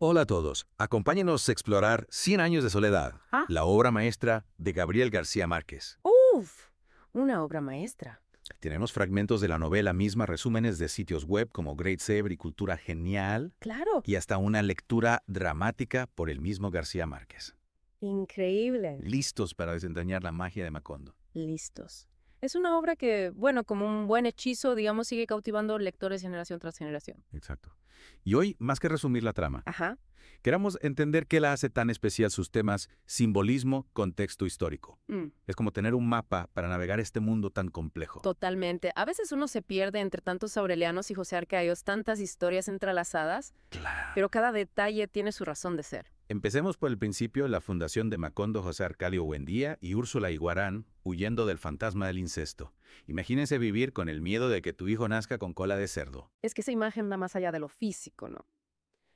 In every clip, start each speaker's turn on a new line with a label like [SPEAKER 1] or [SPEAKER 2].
[SPEAKER 1] Hola a todos, acompáñenos a explorar Cien años de soledad,
[SPEAKER 2] Ah,
[SPEAKER 1] la obra maestra de Gabriel García Márquez.
[SPEAKER 2] ¡uf! Una obra maestra.
[SPEAKER 1] Tenemos fragmentos de la novela misma, resúmenes de sitios web como Great Saber y Cultura Genial,
[SPEAKER 2] Claro.
[SPEAKER 1] y hasta una lectura dramática por el mismo García Márquez.
[SPEAKER 2] Increíble.
[SPEAKER 1] Listos para desentrañar la magia de Macondo.
[SPEAKER 2] Listos. Es una obra que, bueno, como un buen hechizo, digamos, sigue cautivando lectores generación tras generación.
[SPEAKER 1] Exacto. Y hoy, más que resumir la trama,
[SPEAKER 2] Ajá.
[SPEAKER 1] queremos entender qué la hace tan especial sus temas simbolismo, contexto histórico.
[SPEAKER 2] Mm,
[SPEAKER 1] Es como tener un mapa para navegar este mundo tan complejo.
[SPEAKER 2] totalmente. A veces uno se pierde entre tantos aurelianos y José Arcaíos, tantas historias entrelazadas,
[SPEAKER 1] Claro.
[SPEAKER 2] pero cada detalle tiene su razón de ser.
[SPEAKER 1] Empecemos por el principio, la fundación de Macondo José Arcadio Buendía y Úrsula Iguarán huyendo del fantasma del incesto. Imagínense vivir con el miedo de que tu hijo nazca con cola de cerdo.
[SPEAKER 2] Es que esa imagen va más allá de lo físico, ¿no?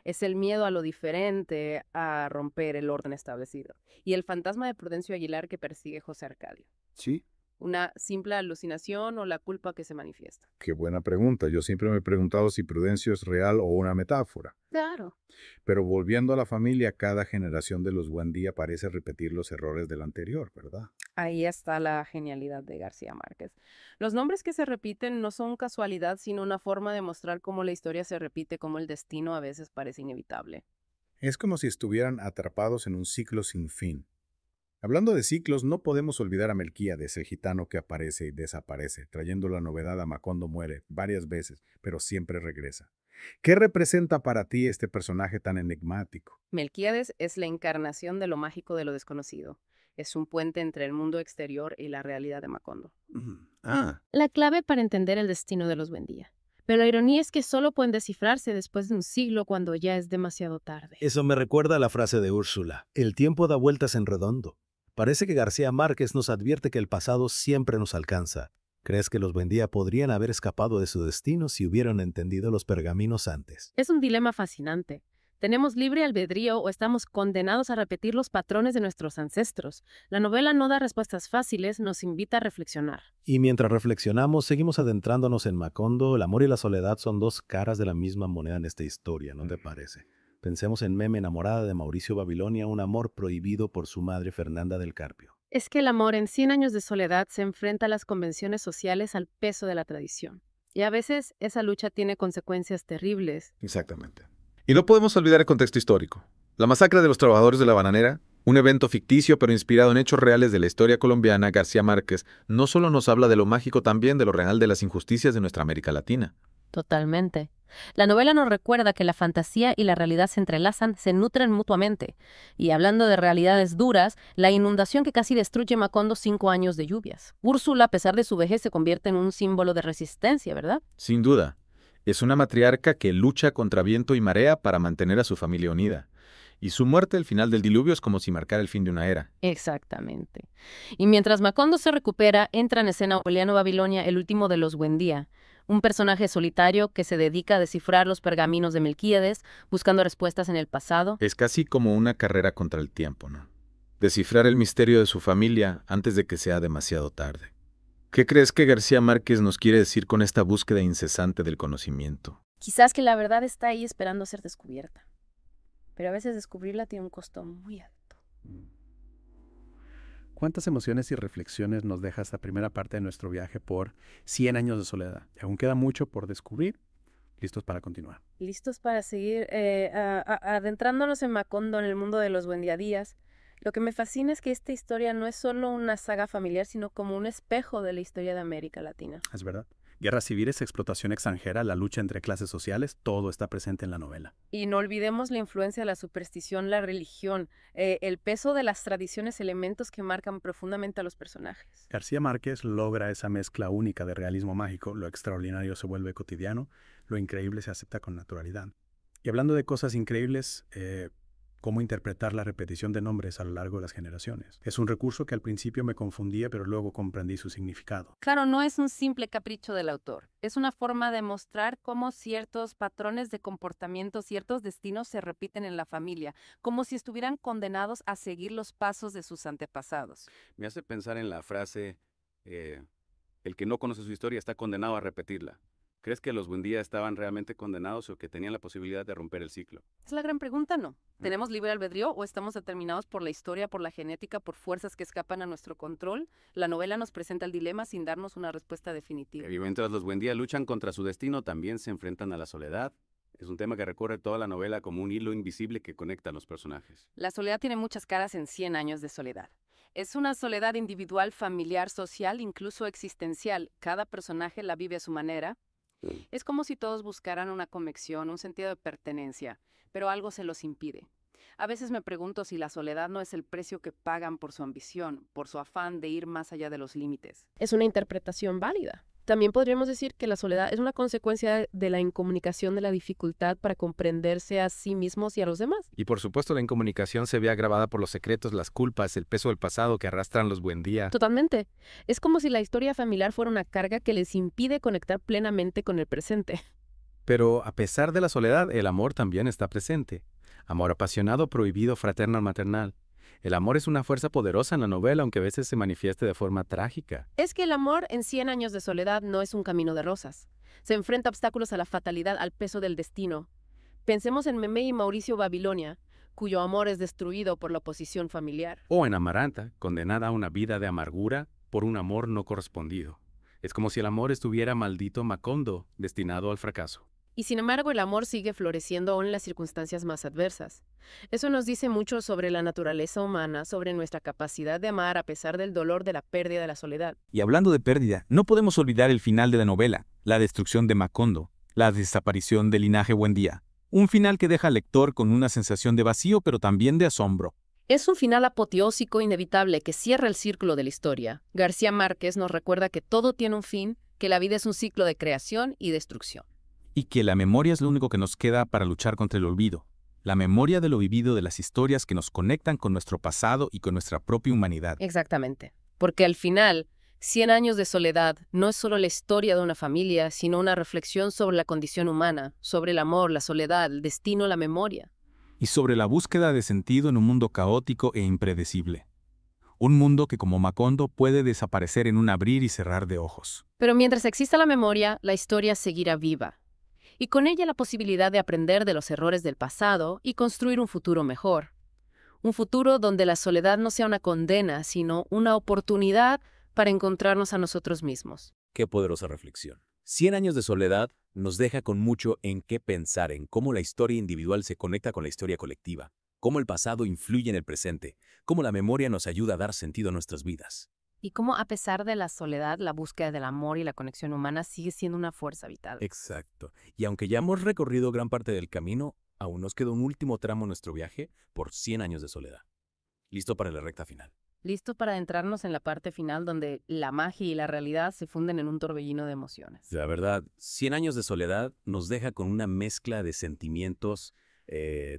[SPEAKER 2] Es el miedo a lo diferente, a romper el orden establecido. Y el fantasma de Prudencio Aguilar que persigue José Arcadio.
[SPEAKER 3] Sí,
[SPEAKER 2] ¿Una simple alucinación o la culpa que se manifiesta?
[SPEAKER 3] qué buena pregunta. Yo siempre me he preguntado si Prudencio es real o una metáfora.
[SPEAKER 2] Claro.
[SPEAKER 3] Pero volviendo a la familia, cada generación de los Buendía parece repetir los errores del anterior, ¿verdad?
[SPEAKER 2] Ahí está la genialidad de García Márquez. Los nombres que se repiten no son casualidad, sino una forma de mostrar cómo la historia se repite, cómo el destino a veces parece inevitable.
[SPEAKER 3] Es como si estuvieran atrapados en un ciclo sin fin. Hablando de ciclos, no podemos olvidar a Melquíades, el gitano que aparece y desaparece, trayendo la novedad a Macondo muere varias veces, pero siempre regresa. ¿Qué representa para ti este personaje tan enigmático?
[SPEAKER 2] Melquíades es la encarnación de lo mágico de lo desconocido. Es un puente entre el mundo exterior y la realidad de Macondo. La clave para entender el destino de los Buendía. Pero la ironía es que solo pueden descifrarse después de un siglo cuando ya es demasiado tarde.
[SPEAKER 4] Eso me recuerda a la frase de Úrsula, el tiempo da vueltas en redondo. Parece que García Márquez nos advierte que el pasado siempre nos alcanza. ¿Crees que los Buendía podrían haber escapado de su destino si hubieran entendido los pergaminos antes?
[SPEAKER 2] Es un dilema fascinante. ¿Tenemos libre albedrío o estamos condenados a repetir los patrones de nuestros ancestros? La novela no da respuestas fáciles, nos invita a reflexionar.
[SPEAKER 4] Y mientras reflexionamos, seguimos adentrándonos en Macondo. El amor y la soledad son dos caras de la misma moneda en esta historia, ¿no te parece? Pensemos en Meme enamorada de Mauricio Babilonia, un amor prohibido por su madre Fernanda del Carpio.
[SPEAKER 2] Es que el amor en Cien años de soledad se enfrenta a las convenciones sociales al peso de la tradición. Y a veces esa lucha tiene consecuencias terribles.
[SPEAKER 5] Exactamente. Y no podemos olvidar el contexto histórico. La masacre de los trabajadores de la bananera, un evento ficticio pero inspirado en hechos reales de la historia colombiana, García Márquez no solo nos habla de lo mágico, también de lo real de las injusticias de nuestra América Latina.
[SPEAKER 2] Totalmente. La novela nos recuerda que la fantasía y la realidad se entrelazan, se nutren mutuamente. Y hablando de realidades duras, la inundación que casi destruye Macondo 5 años de lluvias. Úrsula, a pesar de su vejez, se convierte en un símbolo de resistencia, ¿verdad?
[SPEAKER 5] Sin duda, es una matriarca que lucha contra viento y marea para mantener a su familia unida. Y su muerte al final del diluvio es como si marcara el fin de una era.
[SPEAKER 2] Exactamente. Y mientras Macondo se recupera, entra en escena Aureliano Babilonia, el último de los Buendía, un personaje solitario que se dedica a descifrar los pergaminos de Melquíades, buscando respuestas en el pasado.
[SPEAKER 5] Es casi como una carrera contra el tiempo, ¿no? Descifrar el misterio de su familia antes de que sea demasiado tarde. ¿Qué crees que García Márquez nos quiere decir con esta búsqueda incesante del conocimiento?
[SPEAKER 2] Quizás que la verdad está ahí esperando ser descubierta, pero a veces descubrirla tiene un costo muy alto.
[SPEAKER 6] ¿Cuántas emociones y reflexiones nos deja esta primera parte de nuestro viaje por 100 años de soledad? Y aún queda mucho por descubrir. Listos para continuar.
[SPEAKER 2] ¿Listos para seguir adentrándonos en Macondo, en el mundo de los buendiadías? Lo que me fascina es que esta historia no es solo una saga familiar, sino como un espejo de la historia de América Latina.
[SPEAKER 6] Es verdad. Guerras civiles, explotación extranjera, la lucha entre clases sociales, todo está presente en la novela.
[SPEAKER 2] Y no olvidemos la influencia de la superstición, la religión, el peso de las tradiciones, elementos que marcan profundamente a los personajes.
[SPEAKER 6] García Márquez logra esa mezcla única de realismo mágico, lo extraordinario se vuelve cotidiano, lo increíble se acepta con naturalidad. Y hablando de cosas increíbles, cómo interpretar la repetición de nombres a lo largo de las generaciones. Es un recurso que al principio me confundía, pero luego comprendí su significado.
[SPEAKER 2] Claro, no es un simple capricho del autor. Es una forma de mostrar cómo ciertos patrones de comportamiento, ciertos destinos se repiten en la familia, como si estuvieran condenados a seguir los pasos de sus antepasados.
[SPEAKER 1] Me hace pensar en la frase, el que no conoce su historia está condenado a repetirla. ¿Crees que los Buendía estaban realmente condenados o que tenían la posibilidad de romper el ciclo?
[SPEAKER 2] Es la gran pregunta, ¿no? ¿Tenemos libre albedrío o estamos determinados por la historia, por la genética, por fuerzas que escapan a nuestro control? La novela nos presenta el dilema sin darnos una respuesta definitiva.
[SPEAKER 1] Y mientras los Buendía luchan contra su destino, también se enfrentan a la soledad. Es un tema que recorre toda la novela como un hilo invisible que conecta a los personajes.
[SPEAKER 2] La soledad tiene muchas caras en 100 años de soledad. Es una soledad individual, familiar, social, incluso existencial. Cada personaje la vive a su manera. Es como si todos buscaran una conexión, un sentido de pertenencia, pero algo se los impide. A veces me pregunto si la soledad no es el precio que pagan por su ambición, por su afán de ir más allá de los límites. Es una interpretación válida. También podríamos decir que la soledad es una consecuencia de la incomunicación, de la dificultad para comprenderse a sí mismos y a los demás.
[SPEAKER 5] Y por supuesto la incomunicación se ve agravada por los secretos, las culpas, el peso del pasado que arrastran los Buendía.
[SPEAKER 2] Totalmente. Es como si la historia familiar fuera una carga que les impide conectar plenamente con el presente.
[SPEAKER 5] Pero a pesar de la soledad, el amor también está presente. Amor apasionado, prohibido, fraternal, maternal. El amor es una fuerza poderosa en la novela, aunque a veces se manifieste de forma trágica.
[SPEAKER 2] Es que el amor en 100 años de soledad no es un camino de rosas. Se enfrenta a obstáculos a la fatalidad, al peso del destino. Pensemos en Memé y Mauricio Babilonia, cuyo amor es destruido por la oposición familiar.
[SPEAKER 1] O en Amaranta, condenada a una vida de amargura por un amor no correspondido. Es como si el amor estuviera maldito Macondo, destinado al fracaso.
[SPEAKER 2] Y sin embargo, el amor sigue floreciendo aún en las circunstancias más adversas. Eso nos dice mucho sobre la naturaleza humana, sobre nuestra capacidad de amar a pesar del dolor de la pérdida de la soledad.
[SPEAKER 7] Y hablando de pérdida, no podemos olvidar el final de la novela, la destrucción de Macondo, la desaparición del linaje Buendía. Un final que deja al lector con una sensación de vacío, pero también de asombro.
[SPEAKER 2] Es un final apoteósico inevitable que cierra el círculo de la historia. García Márquez nos recuerda que todo tiene un fin, que la vida es un ciclo de creación y destrucción.
[SPEAKER 7] Y que la memoria es lo único que nos queda para luchar contra el olvido. La memoria de lo vivido, de las historias que nos conectan con nuestro pasado y con nuestra propia humanidad.
[SPEAKER 2] Exactamente. Porque al final, 100 años de soledad no es solo la historia de una familia, sino una reflexión sobre la condición humana, sobre el amor, la soledad, el destino, la memoria.
[SPEAKER 7] Y sobre la búsqueda de sentido en un mundo caótico e impredecible. Un mundo que, como Macondo, puede desaparecer en un abrir y cerrar de ojos.
[SPEAKER 2] Pero mientras exista la memoria, la historia seguirá viva. Y con ella la posibilidad de aprender de los errores del pasado y construir un futuro mejor. Un futuro donde la soledad no sea una condena, sino una oportunidad para encontrarnos a nosotros mismos.
[SPEAKER 8] Qué poderosa reflexión. 100 años de soledad nos deja con mucho en qué pensar, en cómo la historia individual se conecta con la historia colectiva, cómo el pasado influye en el presente, cómo la memoria nos ayuda a dar sentido a nuestras vidas.
[SPEAKER 2] Y cómo, a pesar de la soledad, la búsqueda del amor y la conexión humana sigue siendo una fuerza vital.
[SPEAKER 8] Exacto. Y aunque ya hemos recorrido gran parte del camino, aún nos queda un último tramo en nuestro viaje por 100 años de soledad. Listo para la recta final.
[SPEAKER 2] Listo para adentrarnos en la parte final donde la magia y la realidad se funden en un torbellino de emociones.
[SPEAKER 8] La verdad, 100 años de soledad nos deja con una mezcla de sentimientos,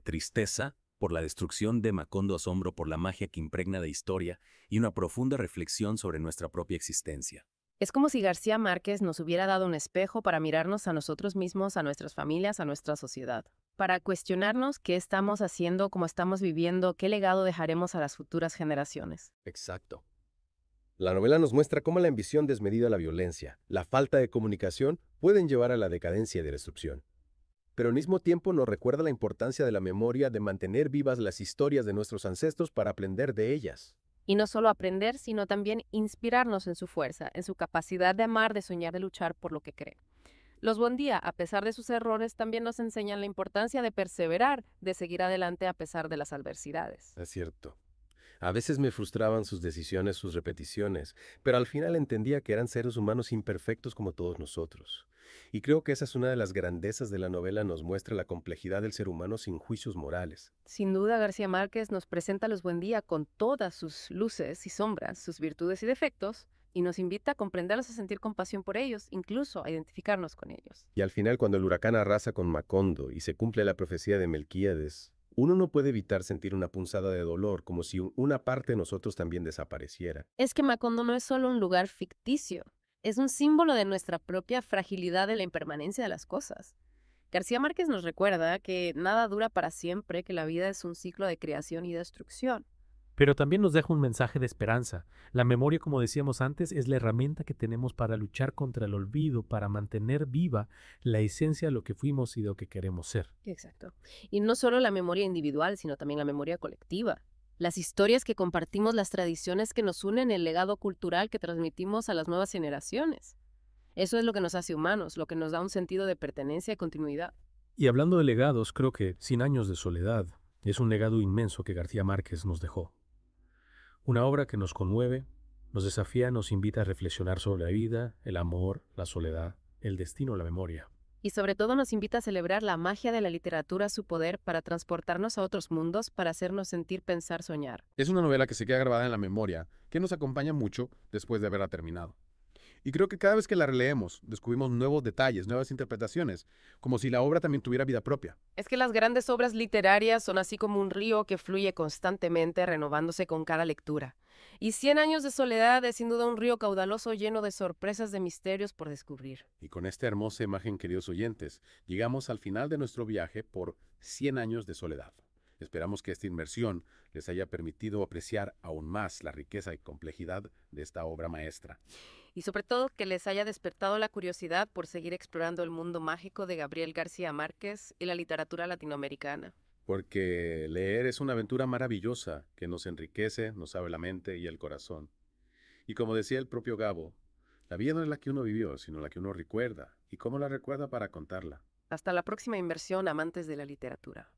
[SPEAKER 8] tristeza por la destrucción de Macondo, asombro por la magia que impregna de historia y una profunda reflexión sobre nuestra propia existencia.
[SPEAKER 2] Es como si García Márquez nos hubiera dado un espejo para mirarnos a nosotros mismos, a nuestras familias, a nuestra sociedad. Para cuestionarnos qué estamos haciendo, cómo estamos viviendo, qué legado dejaremos a las futuras generaciones.
[SPEAKER 9] Exacto. La novela nos muestra cómo la ambición desmedida, la violencia, la falta de comunicación pueden llevar a la decadencia y destrucción. Pero al mismo tiempo nos recuerda la importancia de la memoria, de mantener vivas las historias de nuestros ancestros para aprender de ellas.
[SPEAKER 2] Y no solo aprender, sino también inspirarnos en su fuerza, en su capacidad de amar, de soñar, de luchar por lo que creen. Los Buendía, a pesar de sus errores, también nos enseñan la importancia de perseverar, de seguir adelante a pesar de las adversidades.
[SPEAKER 9] Es cierto. A veces me frustraban sus decisiones, sus repeticiones, pero al final entendía que eran seres humanos imperfectos como todos nosotros. Y creo que esa es una de las grandezas de la novela, nos muestra la complejidad del ser humano sin juicios morales.
[SPEAKER 2] Sin duda, García Márquez nos presenta a los Buendía con todas sus luces y sombras, sus virtudes y defectos, y nos invita a comprenderlos, a sentir compasión por ellos, incluso a identificarnos con ellos.
[SPEAKER 9] Y al final, cuando el huracán arrasa con Macondo y se cumple la profecía de Melquíades, uno no puede evitar sentir una punzada de dolor, como si una parte de nosotros también desapareciera.
[SPEAKER 2] Es que Macondo no es solo un lugar ficticio, es un símbolo de nuestra propia fragilidad de la impermanencia de las cosas. García Márquez nos recuerda que nada dura para siempre, que la vida es un ciclo de creación y destrucción.
[SPEAKER 10] Pero también nos deja un mensaje de esperanza. La memoria, como decíamos antes, es la herramienta que tenemos para luchar contra el olvido, para mantener viva la esencia de lo que fuimos y de lo que queremos ser.
[SPEAKER 2] Exacto. Y no solo la memoria individual, sino también la memoria colectiva. Las historias que compartimos, las tradiciones que nos unen, el legado cultural que transmitimos a las nuevas generaciones. Eso es lo que nos hace humanos, lo que nos da un sentido de pertenencia y continuidad.
[SPEAKER 10] Y hablando de legados, creo que Cien años de soledad es un legado inmenso que García Márquez nos dejó. Una obra que nos conmueve, nos desafía, nos invita a reflexionar sobre la vida, el amor, la soledad, el destino, la memoria.
[SPEAKER 2] Y sobre todo nos invita a celebrar la magia de la literatura, su poder para transportarnos a otros mundos, para hacernos sentir, pensar, soñar.
[SPEAKER 5] Es una novela que se queda grabada en la memoria, que nos acompaña mucho después de haberla terminado. Y creo que cada vez que la releemos, descubrimos nuevos detalles, nuevas interpretaciones, como si la obra también tuviera vida propia.
[SPEAKER 2] Es que las grandes obras literarias son así como un río que fluye constantemente, renovándose con cada lectura. Y Cien años de soledad es sin duda un río caudaloso lleno de sorpresas, de misterios por descubrir.
[SPEAKER 1] Y con esta hermosa imagen, queridos oyentes, llegamos al final de nuestro viaje por 100 años de soledad. Esperamos que esta inmersión les haya permitido apreciar aún más la riqueza y complejidad de esta obra maestra.
[SPEAKER 2] Y sobre todo que les haya despertado la curiosidad por seguir explorando el mundo mágico de Gabriel García Márquez y la literatura latinoamericana.
[SPEAKER 1] Porque leer es una aventura maravillosa que nos enriquece, nos abre la mente y el corazón. Y como decía el propio Gabo, la vida no es la que uno vivió, sino la que uno recuerda. ¿Y cómo la recuerda para contarla?
[SPEAKER 2] Hasta la próxima inversión, amantes de la literatura.